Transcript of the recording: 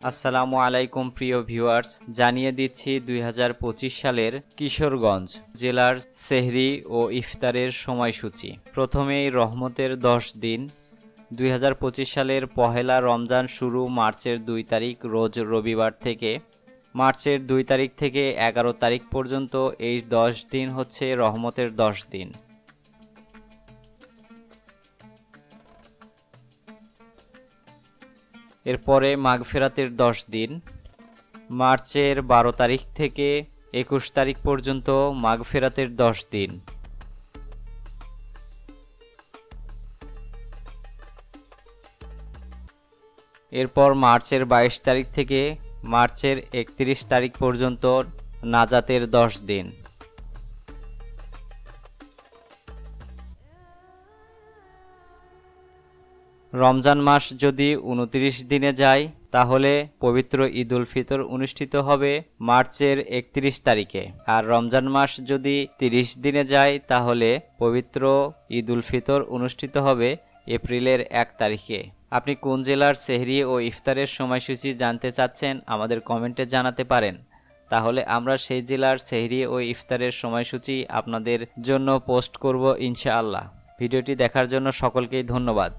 আসসালামু আলাইকুম প্রিয় ভিউয়ার্স, জানিয়ে দিচ্ছি 2025 সালের কিশোরগঞ্জ জেলার সেহরি ও ইফতারের সময়সূচি। প্রথমেই রহমতের 10 দিন। 2025 সালের পহেলা রমজান শুরু মার্চের 2 তারিখ রোজ রবিবার থেকে। মার্চের 2 তারিখ থেকে 11 তারিখ পর্যন্ত এই 10 দিন হচ্ছে রহমতের 10 দিন। এরপরে মাগফিরাতের 10 দিন। মার্চের 12 তারিখ থেকে 21 তারিখ পর্যন্ত মাগফিরাতের 10 দিন। এরপর মার্চের 22 তারিখ থেকে মার্চের 31 তারিখ পর্যন্ত নাজাতের 10 দিন। রমজান মাস যদি 29 দিনে যায় তাহলে পবিত্র ঈদ উল ফিতর অনুষ্ঠিত হবে মার্চের 31 তারিখে, আর রমজান মাস যদি 30 দিনে যায় তাহলে পবিত্র ঈদ উল ফিতর অনুষ্ঠিত হবে এপ্রিলের 1 তারিখে। আপনি কোন জেলার সেহরি ও ইফতারের সময়সূচি জানতে চাচ্ছেন আমাদের কমেন্টে জানাতে পারেন, তাহলে আমরা সেই জেলার সেহরি ও ইফতারের সময়সূচি আপনাদের জন্য পোস্ট করব ইনশাআল্লাহ। ভিডিওটি দেখার জন্য সকলকেই ধন্যবাদ।